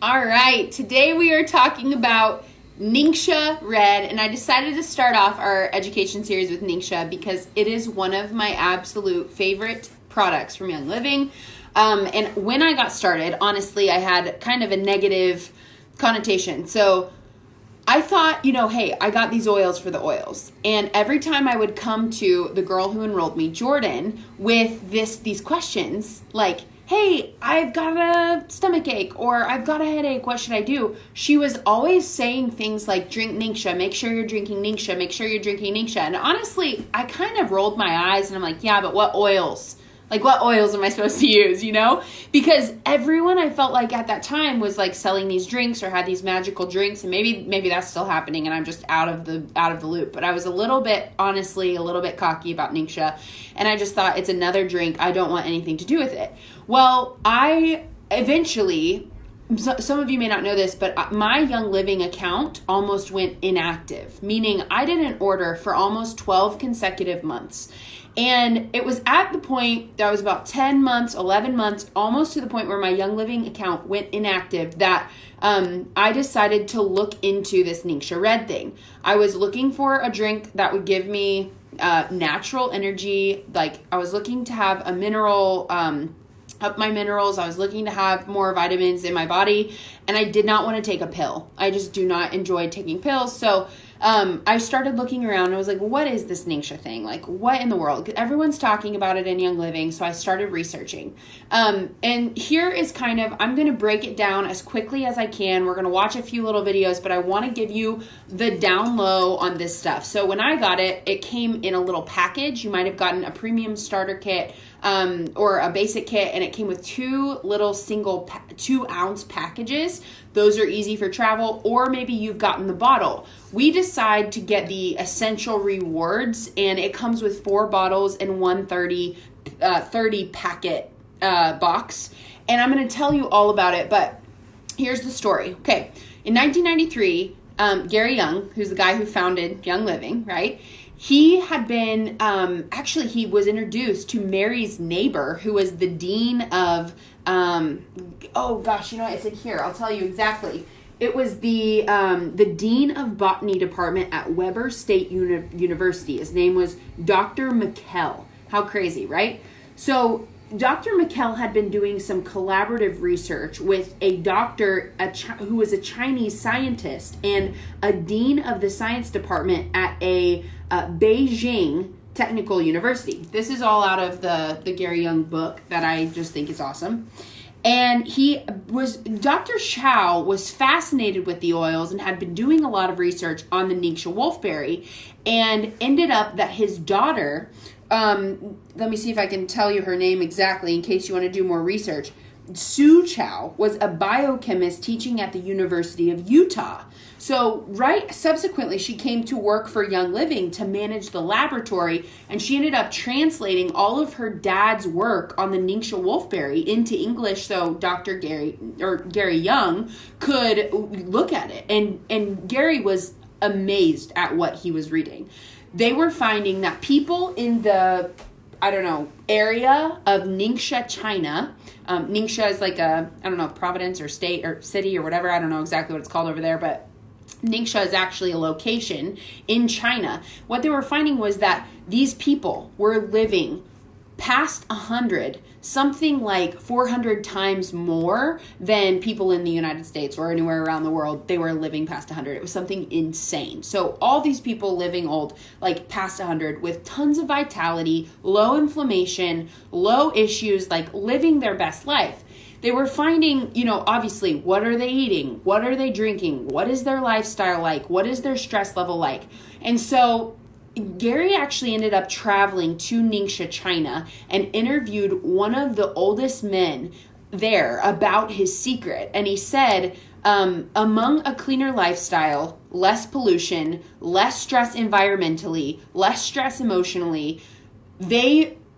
All right, today we are talking about Ningxia Red, and I decided to start off our education series with Ningxia because it is one of my absolute favorite products from Young Living. And when I got started, honestly, I had kind of a negative connotation. So I thought, hey, I got these oils for the oils. And every time I would come to the girl who enrolled me, Jordan, with these questions like, hey, I've got a stomach ache or I've got a headache, what should I do? She was always saying things like, drink Ningxia, make sure you're drinking Ningxia, make sure you're drinking Ningxia. And honestly, I kind of rolled my eyes and I'm like, yeah, but what oils? Like, what oils am I supposed to use, Because everyone I felt like at that time was like selling these drinks or had these magical drinks, and maybe that's still happening and I'm just out of the loop. But I was a little bit cocky about Ningxia, and I just thought it's another drink. I don't want anything to do with it. Well, I eventually, some of you may not know this, but my Young Living account almost went inactive, meaning I didn't order for almost 12 consecutive months. And it was at the point that I was about 10 months, 11 months, almost to the point where my Young Living account went inactive, that I decided to look into this Ningxia Red thing. I was looking for a drink that would give me natural energy. Like, I was looking to have a mineral, up my minerals. I was looking to have more vitamins in my body, and I did not want to take a pill. I just do not enjoy taking pills. So I started looking around and I was like, what is this Ningxia thing? Like, what in the world? Everyone's talking about it in Young Living. So I started researching. And here is I'm going to break it down as quickly as I can. We're going to watch a few little videos, but I want to give you the down low on this stuff. So when I got it, it came in a little package. You might have gotten a premium starter kit or a basic kit, and it came with two little 2-ounce packages. Those are easy for travel, or maybe you've gotten the bottle. We decide to get the essential rewards, and it comes with 4 bottles and 130 30 packet box. And I'm going to tell you all about it, but here's the story. Okay, in 1993, Gary Young, who's the guy who founded Young Living, right? He had been, he was introduced to Mary's neighbor, who was the dean of, it's in here. I'll tell you exactly. It was the dean of botany department at Weber State University. His name was Dr. McKell. How crazy, right? So Dr. McKell had been doing some collaborative research with a doctor who was a Chinese scientist and a dean of the science department at a Beijing Technical University. This is all out of the Gary Young book that I just think is awesome. And Dr. Chow was fascinated with the oils and had been doing a lot of research on the Ningxia wolfberry, and ended up that his daughter, let me see if I can tell you her name exactly in case you want to do more research. Sue Chow was a biochemist teaching at the University of Utah. So subsequently, she came to work for Young Living to manage the laboratory, and she ended up translating all of her dad's work on the Ningxia wolfberry into English so Dr. Gary Young could look at it. And Gary was amazed at what he was reading. They were finding that people in the area of Ningxia, China. Ningxia is like Providence or state or city or whatever. I don't know exactly what it's called over there, but Ningxia is actually a location in China. What they were finding was that these people were living past 100, something like 400 times more than people in the United States or anywhere around the world. They were living past 100. It was something insane. So all these people living old, like past 100, with tons of vitality, low inflammation, low issues, like living their best life. They were finding, obviously, what are they eating? What are they drinking? What is their lifestyle like? What is their stress level like? And so Gary actually ended up traveling to Ningxia, China, and interviewed one of the oldest men there about his secret. And he said, among a cleaner lifestyle, less pollution, less stress environmentally, less stress emotionally,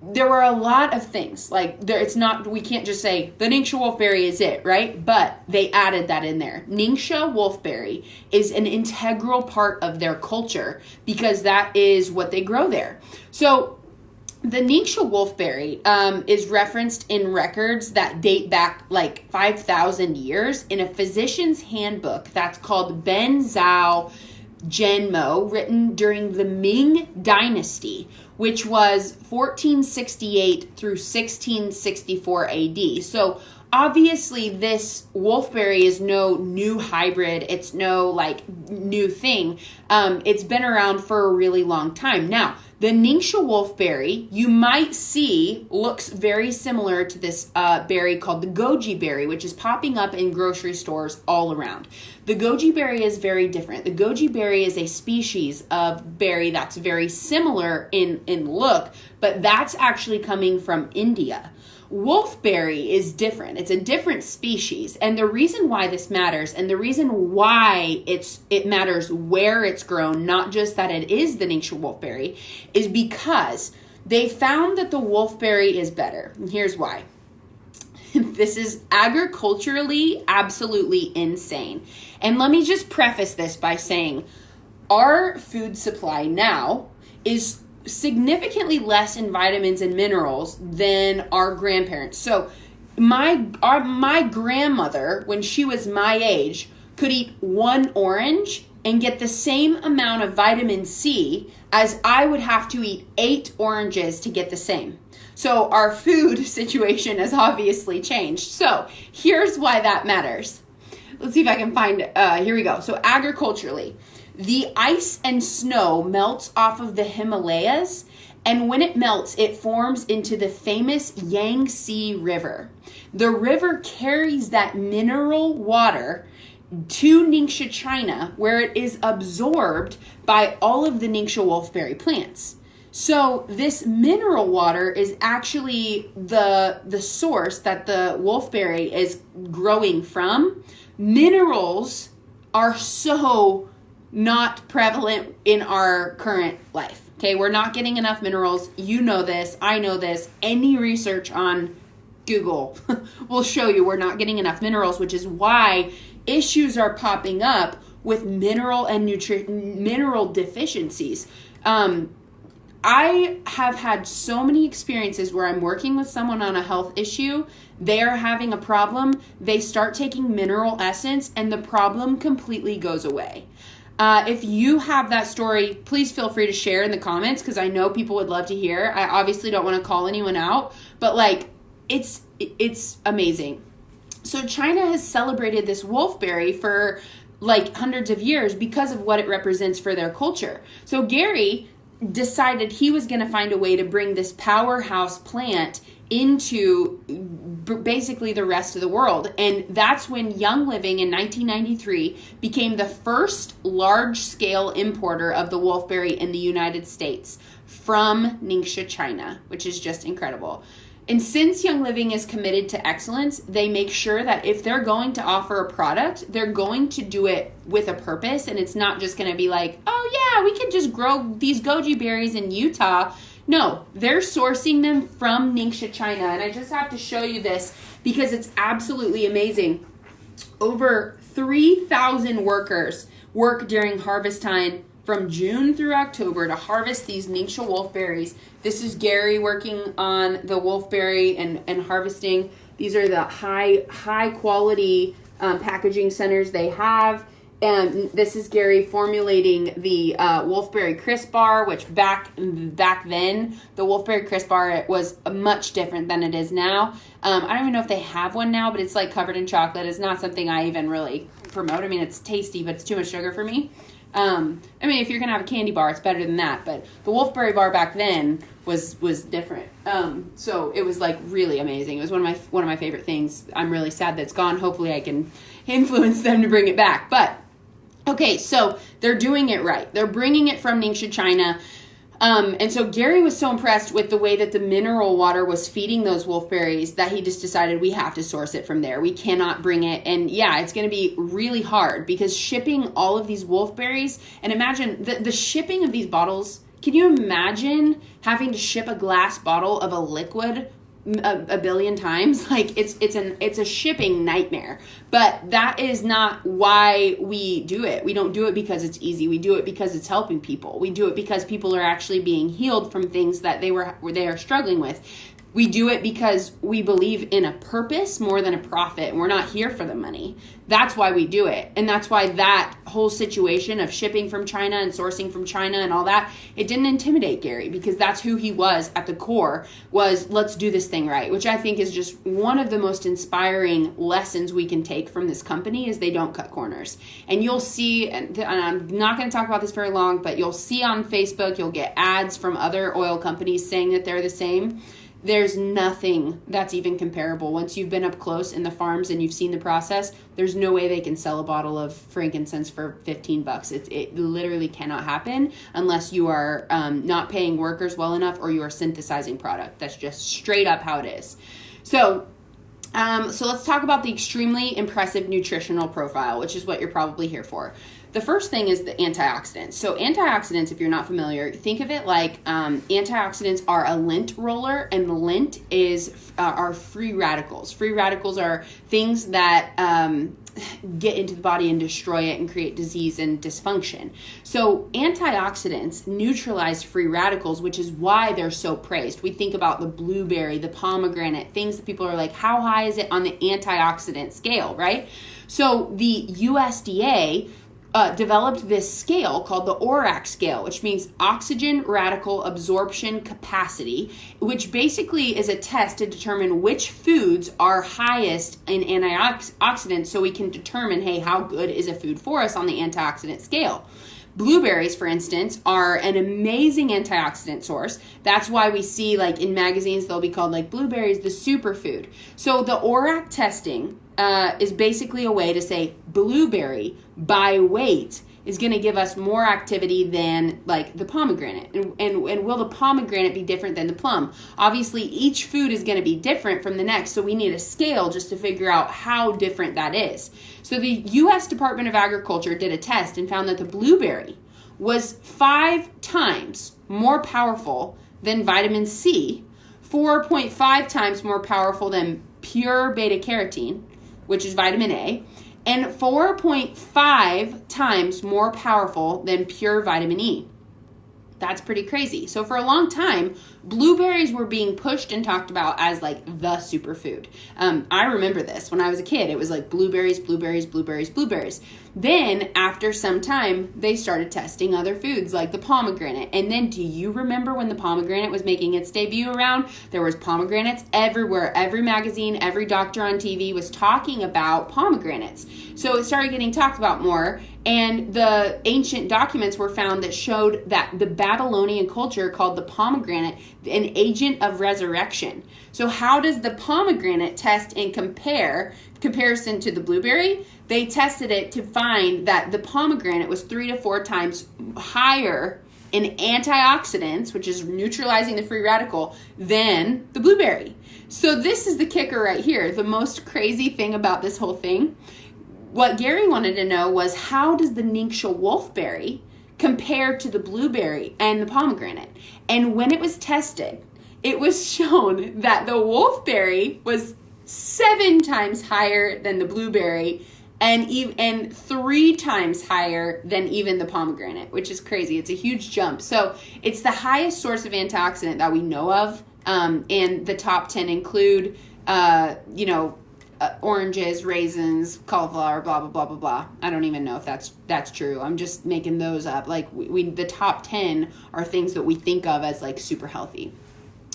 there were a lot of things. We can't just say the Ningxia wolfberry is it, right? But they added that in there. Ningxia wolfberry is an integral part of their culture because that is what they grow there. So The Ningxia wolfberry is referenced in records that date back like 5,000 years in a physician's handbook that's called Ben Zhao Zhenmo, written during the Ming Dynasty, which was 1468 through 1664 AD. So obviously this wolfberry is no new hybrid. It's no like new thing. It's been around for a really long time. Now, the Ningxia wolfberry, you might see, looks very similar to this berry called the goji berry, which is popping up in grocery stores all around. The goji berry is very different. The goji berry is a species of berry that's very similar in look, but that's actually coming from India. Wolfberry is different. It's a different species. And the reason why this matters, and the reason why it matters where it's grown, not just that it is the Ningxia wolfberry, is because they found that the wolfberry is better. And here's why. This is agriculturally absolutely insane. And let me just preface this by saying our food supply now is significantly less in vitamins and minerals than our grandparents. So my grandmother, when she was my age, could eat one orange and get the same amount of vitamin C as I would have to eat 8 oranges to get the same. So our food situation has obviously changed. So here's why that matters. Let's see if I can find, here we go. So agriculturally, the ice and snow melts off of the Himalayas, and when it melts, it forms into the famous Yangtze River. The river carries that mineral water to Ningxia, China, where it is absorbed by all of the Ningxia wolfberry plants. So this mineral water is actually the source that the wolfberry is growing from. Minerals are so not prevalent in our current life. Okay, we're not getting enough minerals. You know this, I know this. Any research on Google will show you we're not getting enough minerals, which is why issues are popping up with mineral and mineral deficiencies. I have had so many experiences where I'm working with someone on a health issue, they are having a problem, they start taking mineral essence, and the problem completely goes away. If you have that story, please feel free to share in the comments, because I know people would love to hear. I obviously don't want to call anyone out, but like, it's amazing. So China has celebrated this wolfberry for like hundreds of years because of what it represents for their culture. So Gary decided he was going to find a way to bring this powerhouse plant into basically the rest of the world. And that's when Young Living in 1993 became the first large-scale importer of the wolfberry in the United States from Ningxia, China, which is just incredible. And since Young Living is committed to excellence, they make sure that if they're going to offer a product, they're going to do it with a purpose. And it's not just going to be like, oh yeah, we could just grow these goji berries in Utah. No, they're sourcing them from Ningxia, China. And I just have to show you this because it's absolutely amazing. Over 3,000 workers work during harvest time from June through October to harvest these Ningxia wolfberries. This is Gary working on the wolfberry and harvesting. These are the high quality packaging centers they have. And this is Gary formulating the Wolfberry Crisp Bar, which back then, the Wolfberry Crisp Bar was much different than it is now. I don't even know if they have one now, but it's like covered in chocolate. It's not something I even really promote. I mean, it's tasty, but it's too much sugar for me. I mean, if you're going to have a candy bar, it's better than that. But the Wolfberry Bar back then was different. So it was like really amazing. It was one of my favorite things. I'm really sad that it's gone. Hopefully I can influence them to bring it back. But okay, so they're doing it right. They're bringing it from Ningxia, China. And so Gary was so impressed with the way that the mineral water was feeding those wolfberries that he just decided we have to source it from there. We cannot bring it. And yeah, it's going to be really hard because shipping all of these wolfberries, and imagine the shipping of these bottles. Can you imagine having to ship a glass bottle of a liquid a billion times. Like it's a shipping nightmare. But that is not why we do it. We don't do it because it's easy. We do it because it's helping people. We do it because people are actually being healed from things that they are struggling with. We do it because we believe in a purpose more than a profit, and we're not here for the money. That's why we do it. And that's why that whole situation of shipping from China and sourcing from China and all that, it didn't intimidate Gary, because that's who he was at the core, was let's do this thing right, which I think is just one of the most inspiring lessons we can take from this company, is they don't cut corners. And you'll see, and I'm not going to talk about this very long, but you'll see on Facebook, you'll get ads from other oil companies saying that they're the same. There's nothing that's even comparable. Once you've been up close in the farms and you've seen the process, there's no way they can sell a bottle of frankincense for $15. It literally cannot happen unless you are not paying workers well enough, or you are synthesizing product. That's just straight up how it is. So let's talk about the extremely impressive nutritional profile, which is what you're probably here for. The first thing is the antioxidants. So antioxidants, if you're not familiar, think of it like antioxidants are a lint roller, and the lint are free radicals. Free radicals are things that get into the body and destroy it and create disease and dysfunction. So antioxidants neutralize free radicals, which is why they're so praised. We think about the blueberry, the pomegranate, things that people are like, how high is it on the antioxidant scale, right? So the USDA developed this scale called the ORAC scale, which means oxygen radical absorption capacity, which basically is a test to determine which foods are highest in antioxidants, so we can determine, hey, how good is a food for us on the antioxidant scale. Blueberries, for instance, are an amazing antioxidant source. That's why we see, like, in magazines, they'll be called, like, blueberries the superfood. So the ORAC testing is basically a way to say blueberry by weight is going to give us more activity than, like, the pomegranate. And will the pomegranate be different than the plum? Obviously, each food is going to be different from the next, so we need a scale just to figure out how different that is. So the U.S. Department of Agriculture did a test and found that the blueberry was 5 times more powerful than vitamin C, 4.5 times more powerful than pure beta-carotene, which is vitamin A, and 4.5 times more powerful than pure vitamin E. That's pretty crazy. So for a long time, blueberries were being pushed and talked about as like the superfood. I remember this when I was a kid. It was like blueberries, blueberries, blueberries, blueberries. Then after some time, they started testing other foods like the pomegranate. And then do you remember when the pomegranate was making its debut around? There was pomegranates everywhere. Every magazine, every doctor on TV was talking about pomegranates. So it started getting talked about more. And the ancient documents were found that showed that the Babylonian culture called the pomegranate an agent of resurrection. So how does the pomegranate test in comparison to the blueberry? They tested it to find that the pomegranate was 3 to 4 times higher in antioxidants, which is neutralizing the free radical, than the blueberry. So this is the kicker right here. The most crazy thing about this whole thing, what Gary wanted to know was, how does the Ningxia wolfberry compare to the blueberry and the pomegranate? And when it was tested, it was shown that the wolfberry was 7 times higher than the blueberry, and 3 times higher than even the pomegranate, which is crazy. It's a huge jump. So it's the highest source of antioxidant that we know of. And the top 10 include, oranges, raisins, cauliflower, blah, blah, blah, blah, blah. I don't even know if that's true. I'm just making those up. Like the top 10 are things that we think of as like super healthy.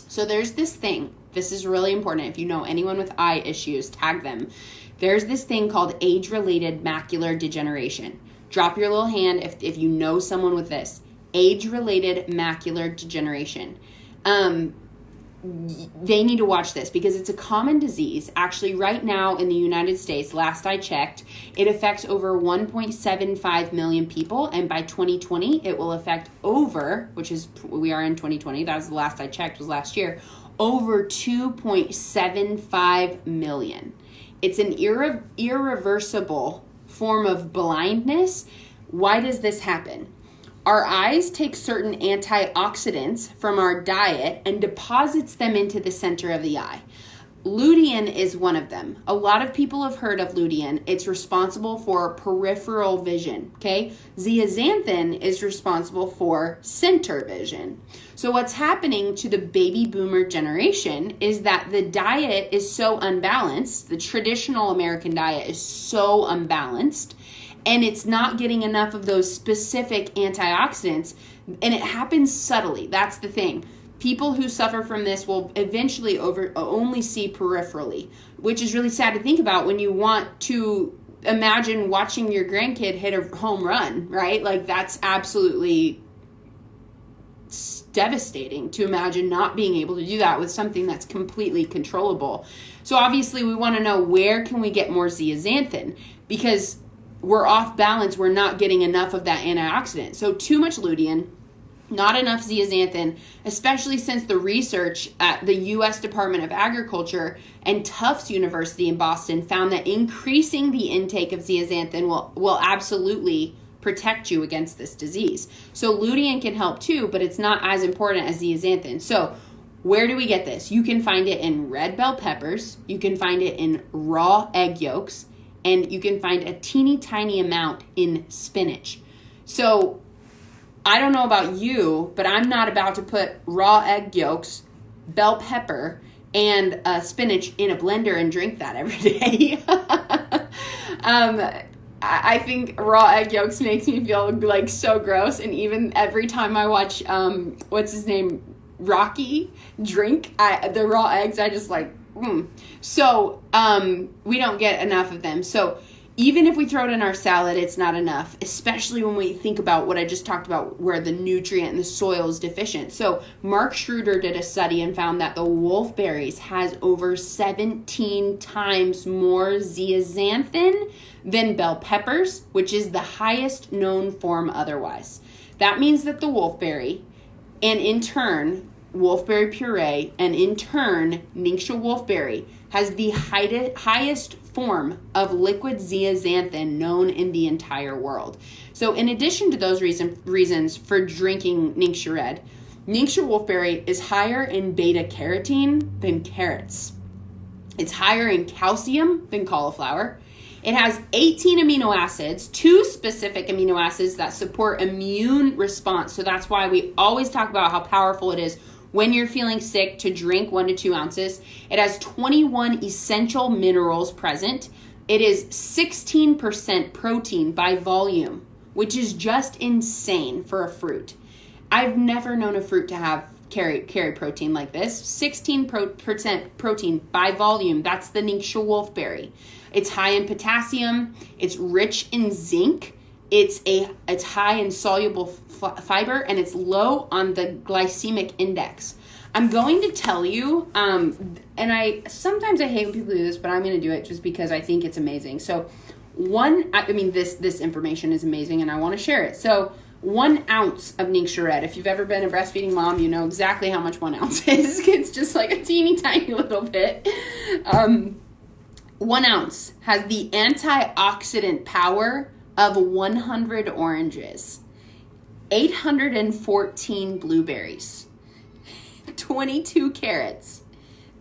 So there's this thing. This is really important. If you know anyone with eye issues, tag them. There's this thing called age-related macular degeneration. Drop your little hand if you know someone with this. Age-related macular degeneration. They need to watch this because it's a common disease. Actually, right now in the United States, last I checked, it affects over 1.75 million people. And by 2020, it will affect we are in 2020. That was the last I checked, was last year, over 2.75 million. It's an irreversible form of blindness. Why does this happen? our eyes take certain antioxidants from our diet and deposits them into the center of the eye. Lutein is one of them. A lot of people have heard of lutein. It's responsible for peripheral vision, okay? Zeaxanthin is responsible for center vision. So what's happening to the baby boomer generation is that the diet is so unbalanced. The traditional American diet is so unbalanced, and it's not getting enough of those specific antioxidants, and it happens subtly. That's the thing. People who suffer from this will eventually only see peripherally, which is really sad to think about when you want to imagine watching your grandkid hit a home run, right? Like, that's absolutely devastating to imagine not being able to do that with something that's completely controllable. So obviously we want to know, where can we get more zeaxanthin? Because we're off balance. We're not getting enough of that antioxidant. So too much lutein, not enough zeaxanthin, especially since the research at the U.S. Department of Agriculture and Tufts University in Boston found that increasing the intake of zeaxanthin will absolutely protect you against this disease. So lutein can help too, but it's not as important as zeaxanthin. So where do we get this? You can find it in red bell peppers, you can find it in raw egg yolks, and you can find a teeny tiny amount in spinach. So I don't know about you, but I'm not about to put raw egg yolks, bell pepper, and spinach in a blender and drink that every day. I think raw egg yolks makes me feel like so gross. And even every time I watch, what's his name, Rocky drink the raw eggs, I just like, So we don't get enough of them. So even if we throw it in our salad, it's not enough, especially when we think about what I just talked about, where the nutrient in the soil is deficient. So Mark Schroeder did a study and found that the wolfberries has over 17 times more zeaxanthin than bell peppers, which is the highest known form otherwise. That means that the wolfberry, and in turn, wolfberry puree, and in turn, Ningxia wolfberry, has the highest form of liquid zeaxanthin known in the entire world. So in addition to those reasons for drinking Ningxia Red, Ningxia wolfberry is higher in beta carotene than carrots. It's higher in calcium than cauliflower. It has 18 amino acids, 2 specific amino acids that support immune response. So that's why we always talk about how powerful it is when you're feeling sick to drink 1 to 2 ounces. It has 21 essential minerals present. It is 16% protein by volume, which is just insane for a fruit. I've never known a fruit to have carry protein like this. 16% protein by volume. That's the Ningxia wolfberry. It's high in potassium. It's rich in zinc. It's high in soluble fiber, and it's low on the glycemic index. I'm going to tell you, and sometimes I hate when people do this, but I'm going to do it just because I think it's amazing. So this information is amazing, and I want to share it. So 1 ounce of Ningxia Red. If you've ever been a breastfeeding mom, you know exactly how much 1 ounce is. It's just like a teeny tiny little bit. 1 ounce has the antioxidant power of 100 oranges, 814 blueberries, 22 carrots,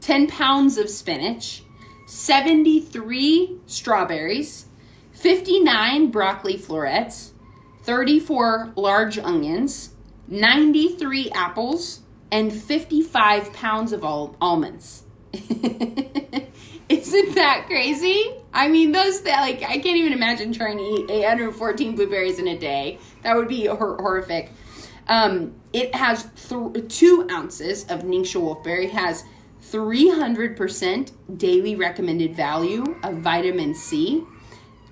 10 pounds of spinach, 73 strawberries, 59 broccoli florets, 34 large onions, 93 apples, and 55 pounds of almonds. Isn't that crazy? I mean, I can't even imagine trying to eat 814 blueberries in a day. That would be horrific. It has 2 ounces of Ningxia wolfberry. It has 300% daily recommended value of vitamin C.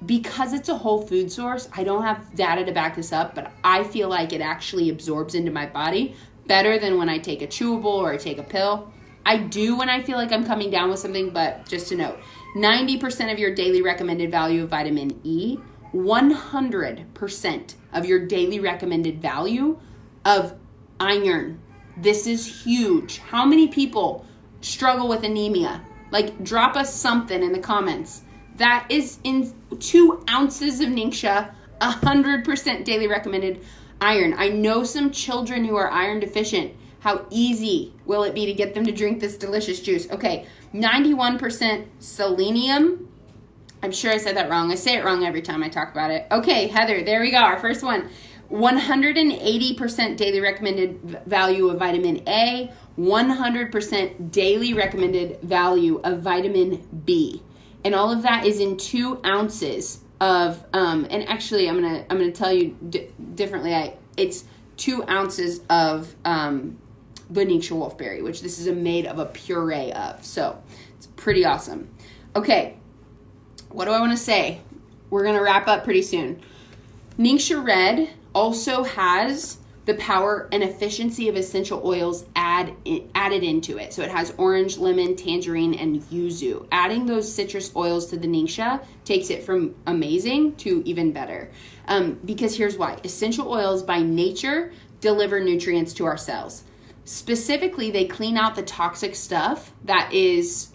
Because it's a whole food source, I don't have data to back this up, but I feel like it actually absorbs into my body better than when I take a chewable or I take a pill. I do when I feel like I'm coming down with something, but just to note, 90% of your daily recommended value of vitamin E, 100% of your daily recommended value of iron. This is huge. How many people struggle with anemia? Like, drop us something in the comments. That is in 2 ounces of Ningxia, 100% daily recommended Iron. I know some children who are iron deficient. How easy will it be to get them to drink this delicious juice? Okay, 91% selenium. I'm sure I said that wrong. I say it wrong every time I talk about it. Okay, Heather, there we go. Our first one. 180% daily recommended value of vitamin A, 100% daily recommended value of vitamin B. And all of that is in 2 ounces of, and actually I'm gonna tell you differently. It's 2 ounces of the Ningxia Wolfberry, which this is made of a puree of. So it's pretty awesome. Okay, what do I want to say? We're gonna wrap up pretty soon. Ningxia Red also has the power and efficiency of essential oils added into it. So it has orange, lemon, tangerine, and yuzu. Adding those citrus oils to the Ningxia takes it from amazing to even better. Because here's why. Essential oils by nature deliver nutrients to our cells. Specifically, they clean out the toxic stuff that is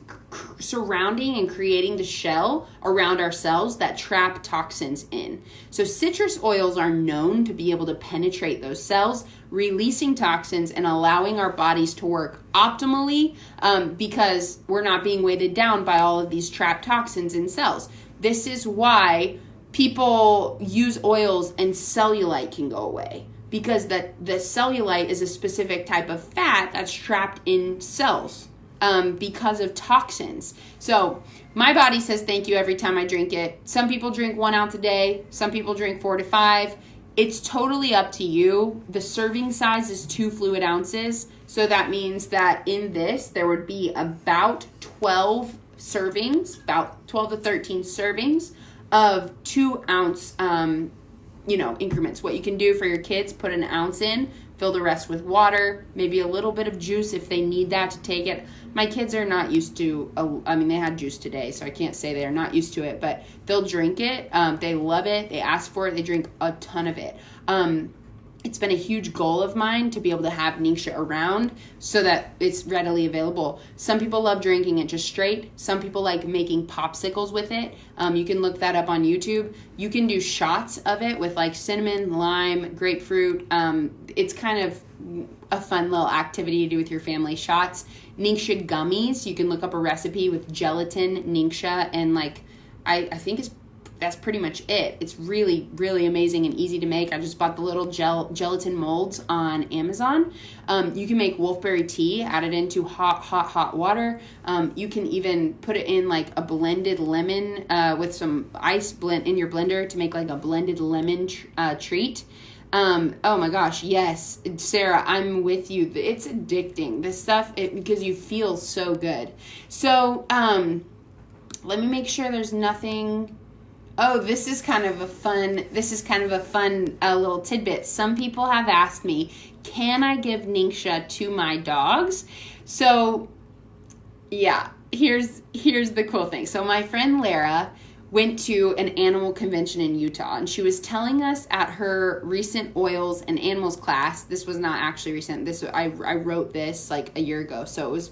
surrounding and creating the shell around our cells that trap toxins in. So citrus oils are known to be able to penetrate those cells, releasing toxins and allowing our bodies to work optimally because we're not being weighted down by all of these trapped toxins in cells. This is why people use oils and cellulite can go away, because the cellulite is a specific type of fat that's trapped in cells. Because of toxins. So my body says thank you every time I drink it. Some people drink 1 ounce a day. Some people drink 4 to 5. It's totally up to you. The serving size is 2 fluid ounces. So that means that in this, there would be about 12 servings, about 12 to 13 servings of 2 ounce, increments. What you can do for your kids, put an ounce in, fill the rest with water, maybe a little bit of juice if they need that to take it. My kids are not used to, they had juice today, so I can't say they're not used to it, but they'll drink it. They love it. They ask for it. They drink a ton of it. It's been a huge goal of mine to be able to have Ningxia around so that it's readily available. Some people love drinking it just straight. Some people like making popsicles with it. You can look that up on YouTube. You can do shots of it with like cinnamon, lime, grapefruit. It's kind of a fun little activity to do with your family. Shots. Ningxia gummies. You can look up a recipe with gelatin, Ningxia, and I think that's pretty much it. It's really, really amazing and easy to make. I just bought the little gelatin molds on Amazon. You can make wolfberry tea, add it into hot water. You can even put it in like a blended lemon with some ice blend in your blender to make like a blended lemon treat. Oh my gosh, yes, Sarah, I'm with you. It's addicting, this stuff, because you feel so good. So let me make sure there's nothing. Oh, this is kind of a fun little tidbit. Some people have asked me, can I give Ningxia to my dogs? So yeah, here's the cool thing. So my friend Lara went to an animal convention in Utah, and she was telling us at her recent oils and animals class. This was not actually recent. I wrote this like a year ago, so it was,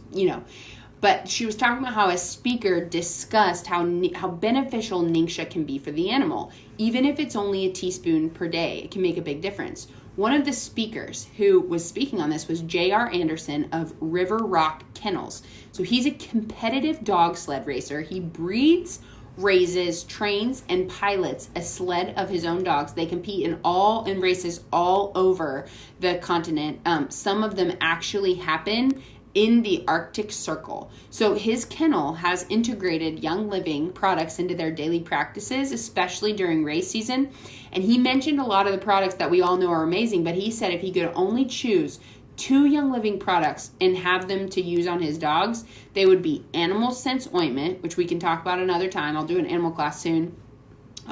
but she was talking about how a speaker discussed how beneficial Ningxia can be for the animal. Even if it's only a teaspoon per day, it can make a big difference. One of the speakers who was speaking on this was J.R. Anderson of River Rock Kennels. So he's a competitive dog sled racer. He breeds, raises, trains, and pilots a sled of his own dogs. They compete in races all over the continent. Some of them actually happen in the Arctic Circle. So his kennel has integrated Young Living products into their daily practices, especially during race season. And he mentioned a lot of the products that we all know are amazing, but he said if he could only choose 2 Young Living products and have them to use on his dogs, they would be Animal Sense Ointment, which we can talk about another time. I'll do an animal class soon.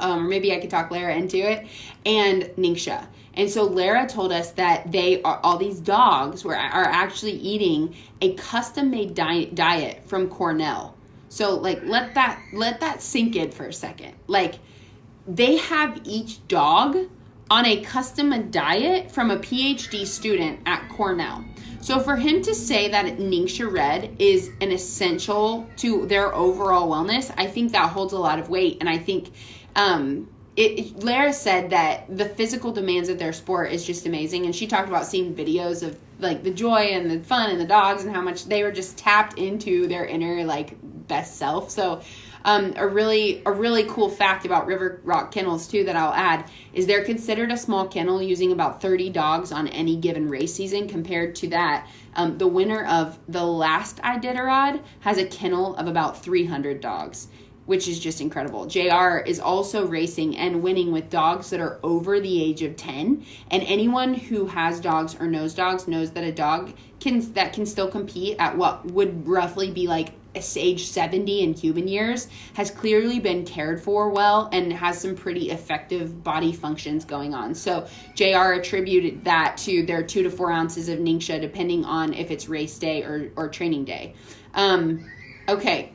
Or maybe I could talk Lara into it, and Ningxia. And so Lara told us that all these dogs are actually eating a custom-made diet from Cornell. So like let that sink in for a second. Like they have each dog on a custom diet from a PhD student at Cornell. So for him to say that Ningxia Red is an essential to their overall wellness, I think that holds a lot of weight. And I think Lara said that the physical demands of their sport is just amazing, and she talked about seeing videos of like the joy and the fun and the dogs and how much they were just tapped into their inner like best self. So a really cool fact about River Rock Kennels too that I'll add is they're considered a small kennel using about 30 dogs on any given race season. Compared to that, the winner of the last Iditarod has a kennel of about 300 dogs, which is just incredible. JR is also racing and winning with dogs that are over the age of 10. And anyone who has dogs or knows dogs knows that a dog can still compete at what would roughly be like age 70 in human years has clearly been cared for well and has some pretty effective body functions going on. So JR attributed that to their 2 to 4 ounces of Ningxia, depending on if it's race day or training day. Okay,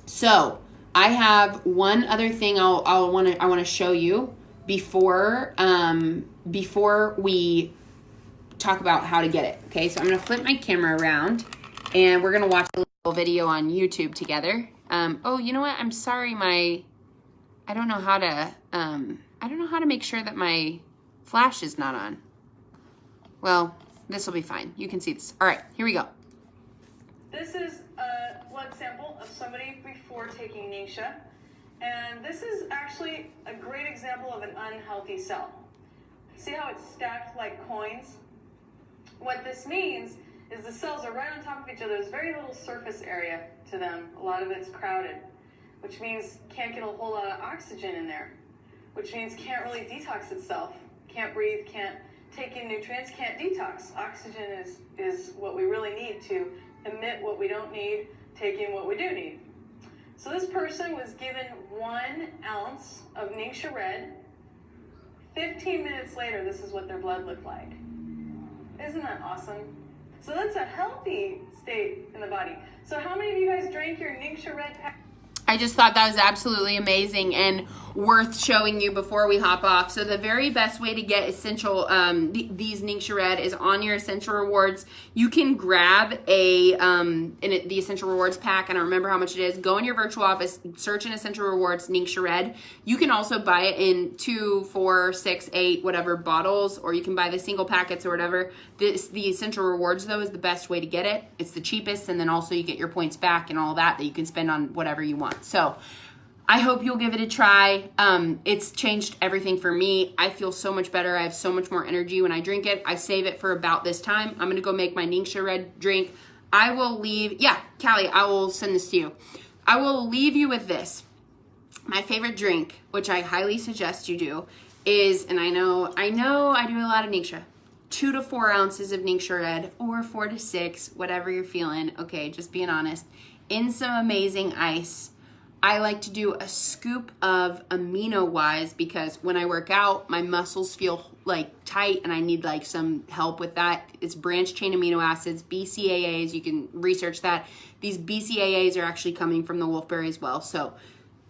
so I have one other thing I want to show you before we talk about how to get it. Okay, so I'm going to flip my camera around and we're going to watch a little video on YouTube together. Oh, you know what? I'm sorry, I don't know how to make sure that my flash is not on. Well, this will be fine. You can see this. All right, here we go. This is a blood sample of somebody before taking Ningxia, and this is actually a great example of an unhealthy cell. See how it's stacked like coins? What this means is the cells are right on top of each other. There's very little surface area to them. A lot of it's crowded, which means can't get a whole lot of oxygen in there, which means can't really detox itself. Can't breathe, can't take in nutrients, can't detox. Oxygen is what we really need to emit what we don't need, take in what we do need. So this person was given 1 ounce of Ningxia Red. 15 minutes later, this is what their blood looked like. Isn't that awesome? So that's a healthy state in the body. So how many of you guys drank your Ningxia Red pack? I just thought that was absolutely amazing and worth showing you before we hop off. So the very best way to get essential, these Ningxia Red is on your Essential Rewards. You can grab the Essential Rewards pack. I don't remember how much it is. Go in your virtual office, search in Essential Rewards Ningxia Red. You can also buy it in 2, 4, 6, 8, whatever bottles, or you can buy the single packets or whatever. The Essential Rewards, though, is the best way to get it. It's the cheapest, and then also you get your points back and all that you can spend on whatever you want. So I hope you'll give it a try. It's changed everything for me. I feel so much better. I have so much more energy when I drink it. I save it for about this time. I'm going to go make my Ningxia Red drink. I will leave, Callie, I will send this to you. I will leave you with this. My favorite drink, which I highly suggest you do, is, and I know I do a lot of Ningxia, 2 to 4 ounces of Ningxia Red, or 4 to 6, whatever you're feeling. Okay, just being honest. In some amazing ice. I like to do a scoop of Amino Wise because when I work out, my muscles feel like tight and I need like some help with that. It's branched chain amino acids, BCAAs. You can research that. These BCAAs are actually coming from the wolfberry as well. So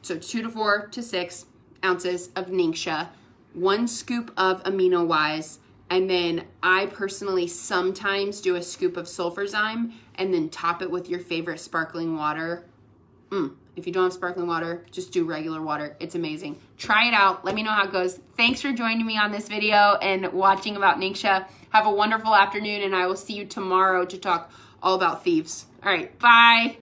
2 to 4 to 6 ounces of Ningxia, 1 scoop of Amino Wise, and then I personally sometimes do a scoop of Sulfurzyme and then top it with your favorite sparkling water. If you don't have sparkling water, just do regular water. It's amazing. Try it out. Let me know how it goes. Thanks for joining me on this video and watching about Ningxia. Have a wonderful afternoon, and I will see you tomorrow to talk all about thieves. All right, bye.